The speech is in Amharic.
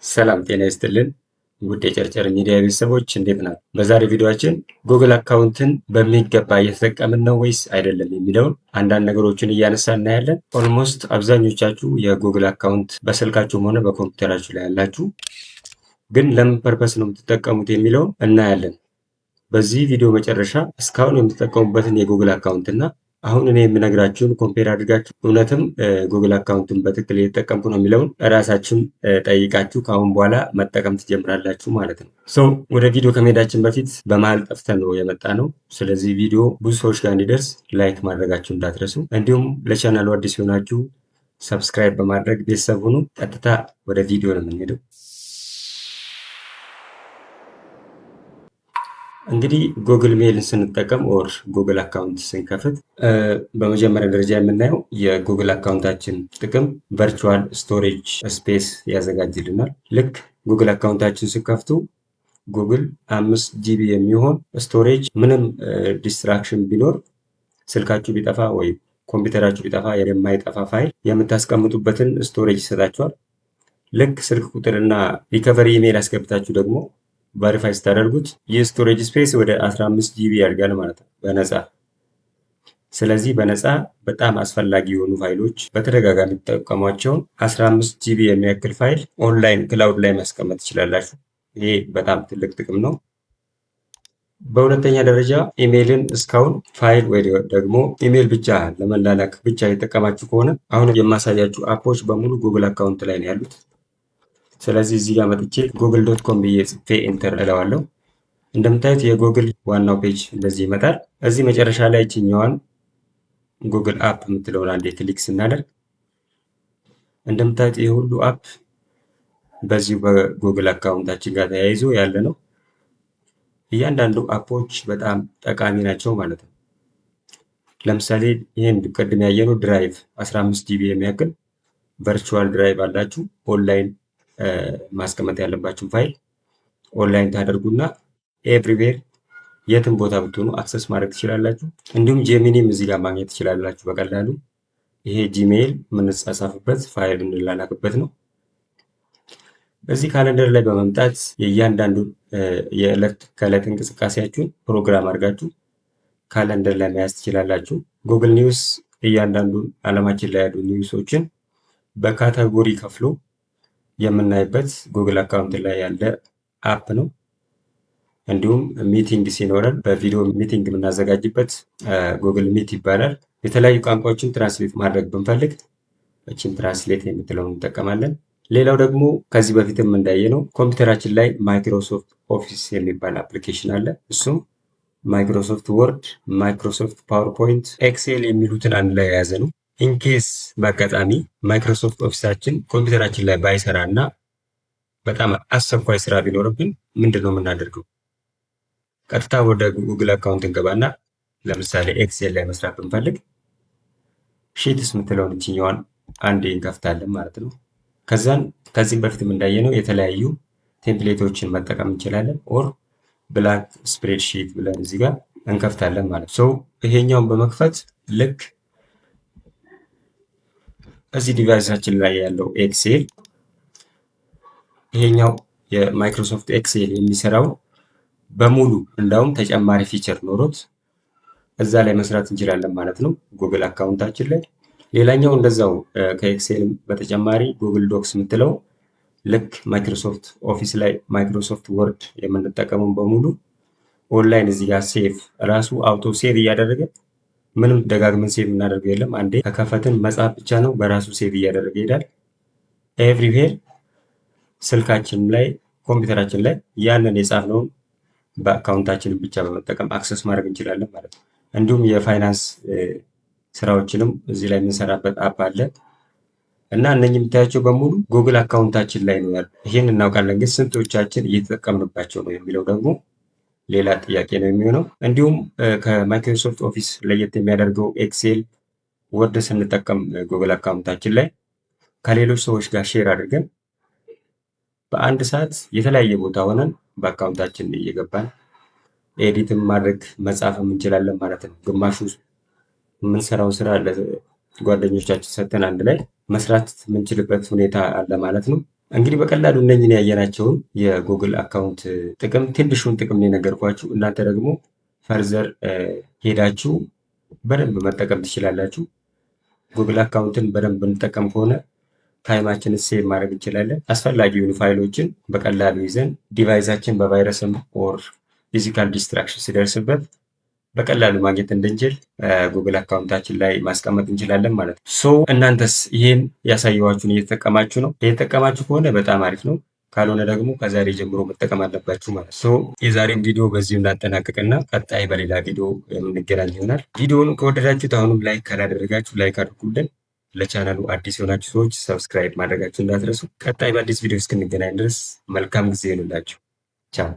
ሰላም ጤና ይስጥልን ውድ የጨርጨር ሚዲያ ቤተሰቦች እንዴት ናቸው? በዛሬ ቪዲዮአችን ጉግል አካውንትን በሚገባ እየተጠቀምን ነው ወይስ አይደለም የሚለውን አንዳንድ ነገሮችን እያነሳ እናያለን። ኦልሞስት አብዛኞቻችሁ የጉግል አካውንት በስልካችሁም ሆነ በኮምፒውተራችሁ ላይ ያላችሁ፣ ግን ለምን ፐርፐስ ነው የምትጠቀሙት የሚለውን እናያለን። በዚህ ቪዲዮ መጨረሻ እስካሁን የምትጠቀሙበትን የጉግል አካውንት እና አሁን እኔ የምነግራችሁን ኮምፔር አድርጋችሁ እውነትም ጉግል አካውንትን በትክክል እየተጠቀምኩ ነው የሚለውን እራሳችሁን ጠይቃችሁ ከአሁን በኋላ መጠቀም ትጀምራላችሁ ማለት ነው። ወደ ቪዲዮ ከመሄዳችን በፊት በመሀል ጠፍተን ነው የመጣ ነው። ስለዚህ ቪዲዮ ብዙ ሰዎች ጋር እንዲደርስ ላይክ ማድረጋችሁ እንዳትረሱ፣ እንዲሁም ለቻናሉ አዲስ ሲሆናችሁ ሰብስክራይብ በማድረግ ቤተሰብ ሁኑ። ቀጥታ ወደ ቪዲዮ ነው የምንሄደው። እንግዲህ ጉግል ሜልን ስንጠቀም ኦር ጉግል አካውንት ስንከፍት በመጀመሪያ ደረጃ የምናየው የጉግል አካውንታችን ጥቅም ቨርቹዋል ስቶሬጅ ስፔስ ያዘጋጅልናል። ልክ ጉግል አካውንታችን ስከፍቱ ጉግል 5 ጂቢ የሚሆን ስቶሬጅ ምንም ዲስትራክሽን ቢኖር ስልካችሁ ቢጠፋ ወይም ኮምፒውተራችሁ ቢጠፋ የማይጠፋ ፋይል የምታስቀምጡበትን ስቶሬጅ ይሰጣችኋል። ልክ ስልክ ቁጥርና ሪከቨሪ ኢሜል አስገብታችሁ ደግሞ ቫሪፋይ ስታደርጉት ይህ ስቶሬጅ ስፔስ ወደ 15 ጂቢ ያድጋል ማለት ነው በነፃ። ስለዚህ በነፃ በጣም አስፈላጊ የሆኑ ፋይሎች በተደጋጋሚ ተጠቀሟቸውን 15 ጂቢ የሚያክል ፋይል ኦንላይን ክላውድ ላይ ማስቀመጥ ትችላላችሁ። ይሄ በጣም ትልቅ ጥቅም ነው። በሁለተኛ ደረጃ ኢሜይልን እስካሁን ፋይል ወይ ደግሞ ኢሜይል ብቻ ለመላላክ ብቻ የተጠቀማችሁ ከሆነ አሁን የማሳያችሁ አፖች በሙሉ ጉግል አካውንት ላይ ነው ያሉት። ስለዚህ እዚህ ጋር መጥቼ google.com ብዬ ጽፌ ኢንተር እለዋለሁ። እንደምታዩት የጉግል ዋናው ፔጅ እንደዚህ ይመጣል። እዚህ መጨረሻ ላይ እችኛዋን ጉግል አፕ የምትለውን አንዴ ክሊክ ስናደርግ እንደምታዩት ይህ ሁሉ አፕ በዚሁ በጉግል አካውንታችን ጋር ተያይዞ ያለ ነው። እያንዳንዱ አፖች በጣም ጠቃሚ ናቸው ማለት ነው። ለምሳሌ ይህን ቅድም ያየነው ድራይቭ 15 ጂቢ የሚያክል ቨርቹዋል ድራይቭ አላችሁ። ኦንላይን ማስቀመጥ ያለባችሁን ፋይል ኦንላይን ታደርጉና ኤቭሪዌር የትም ቦታ ብትሆኑ አክሰስ ማድረግ ትችላላችሁ። እንዲሁም ጄሚኒም እዚህ ጋር ማግኘት ትችላላችሁ በቀላሉ። ይሄ ጂሜይል የምንጻጻፍበት ፋይል እንላላክበት ነው። በዚህ ካለንደር ላይ በመምጣት የእያንዳንዱ የዕለት ከዕለት እንቅስቃሴያችሁን ፕሮግራም አድርጋችሁ ካለንደር ላይ መያዝ ትችላላችሁ። ጉግል ኒውስ እያንዳንዱ ዓለማችን ላይ ያሉ ኒውሶችን በካተጎሪ ከፍሎ የምናይበት ጉግል አካውንት ላይ ያለ አፕ ነው። እንዲሁም ሚቲንግ ሲኖረን በቪዲዮ ሚቲንግ የምናዘጋጅበት ጉግል ሚት ይባላል። የተለያዩ ቋንቋዎችን ትራንስሌት ማድረግ ብንፈልግ እችን ትራንስሌት የምትለውን እንጠቀማለን። ሌላው ደግሞ ከዚህ በፊትም እንዳየነው ኮምፒውተራችን ላይ ማይክሮሶፍት ኦፊስ የሚባል አፕሊኬሽን አለ። እሱም ማይክሮሶፍት ወርድ፣ ማይክሮሶፍት ፓወርፖይንት፣ ኤክሴል የሚሉትን አንድ ላይ የያዘ ነው። ኢንኬስ በአጋጣሚ ማይክሮሶፍት ኦፊሳችን ኮምፒውተራችን ላይ ባይሰራ እና በጣም አስቸኳይ ስራ ቢኖርብን ምንድን ነው የምናደርገው? ቀጥታ ወደ ጉግል አካውንት እንገባና ለምሳሌ ኤክሴል ላይ መስራት ብንፈልግ ሺትስ የምትለውን እችኛዋን አንዴ እንከፍታለን ማለት ነው። ከዛን ከዚህም በፊትም እንዳየነው የተለያዩ ቴምፕሌቶችን መጠቀም እንችላለን። ኦር ብላክ ስፕሬድሺት ብለን እዚህ ጋር እንከፍታለን ማለት ነው። ይሄኛውን በመክፈት ልክ እዚህ ዲቫይሳችን ላይ ያለው ኤክሴል ይሄኛው የማይክሮሶፍት ኤክሴል የሚሰራው በሙሉ እንዳውም ተጨማሪ ፊቸር ኖሮት እዛ ላይ መስራት እንችላለን ማለት ነው ጉግል አካውንታችን ላይ። ሌላኛው እንደዛው ከኤክሴል በተጨማሪ ጉግል ዶክስ የምትለው ልክ ማይክሮሶፍት ኦፊስ ላይ ማይክሮሶፍት ወርድ የምንጠቀመው በሙሉ ኦንላይን እዚህ ጋር ሴቭ ራሱ አውቶ ሴቭ እያደረገ ምንም ደጋግመን ሴቭ እናደርገው የለም። አንዴ ከከፈትን መጻፍ ብቻ ነው፣ በራሱ ሴቭ እያደረገ ይሄዳል። ኤቭሪዌር ስልካችን ላይ ኮምፒውተራችን ላይ ያንን የጻፍነውን በአካውንታችን ብቻ በመጠቀም አክሰስ ማድረግ እንችላለን ማለት ነው። እንዲሁም የፋይናንስ ስራዎችንም እዚህ ላይ የምንሰራበት አፕ አለ እና እነኚህ የምታያቸው በሙሉ ጉግል አካውንታችን ላይ ነው ያሉ። ይህን እናውቃለን፣ ግን ስንቶቻችን እየተጠቀምንባቸው ነው የሚለው ደግሞ ሌላ ጥያቄ ነው የሚሆነው። እንዲሁም ከማይክሮሶፍት ኦፊስ ለየት የሚያደርገው ኤክሴል ወርድ ስንጠቀም ጉግል አካውንታችን ላይ ከሌሎች ሰዎች ጋር ሼር አድርገን በአንድ ሰዓት የተለያየ ቦታ ሆነን በአካውንታችን እየገባን ኤዲትም ማድረግ መጻፍም እንችላለን ማለት ነው። ግማሹ የምንሰራው ስራ ጓደኞቻችን ሰጥተን አንድ ላይ መስራት የምንችልበት ሁኔታ አለ ማለት ነው። እንግዲህ በቀላሉ እነኝን ያየናቸውን የጉግል አካውንት ጥቅም ትንሹን ጥቅም ነው የነገርኳችሁ። እናንተ ደግሞ ፈርዘር ሄዳችሁ በደንብ መጠቀም ትችላላችሁ። ጉግል አካውንትን በደንብ እንጠቀም ከሆነ ታይማችንን ሴቭ ማድረግ እንችላለን። አስፈላጊ የሆኑ ፋይሎችን በቀላሉ ይዘን ዲቫይሳችን በቫይረስም ኦር ፊዚካል ዲስትራክሽን ሲደርስበት በቀላሉ ማግኘት እንድንችል ጉግል አካውንታችን ላይ ማስቀመጥ እንችላለን ማለት ነው። ሶ እናንተስ ይህን ያሳየኋችሁን እየተጠቀማችሁ ነው? እየተጠቀማችሁ ከሆነ በጣም አሪፍ ነው። ካልሆነ ደግሞ ከዛሬ ጀምሮ መጠቀም አለባችሁ ማለት ነው። ሶ የዛሬን ቪዲዮ በዚሁ እናጠናቅቅና ቀጣይ በሌላ ቪዲዮ የምንገናኝ ይሆናል። ቪዲዮውን ከወደዳችሁት አሁንም ላይክ ካላደረጋችሁ ላይክ አድርጉልን። ለቻናሉ አዲስ የሆናችሁ ሰዎች ሰብስክራይብ ማድረጋችሁ እንዳትረሱ። ቀጣይ በአዲስ ቪዲዮ እስክንገናኝ ድረስ መልካም ጊዜ ይሁንላችሁ። ቻው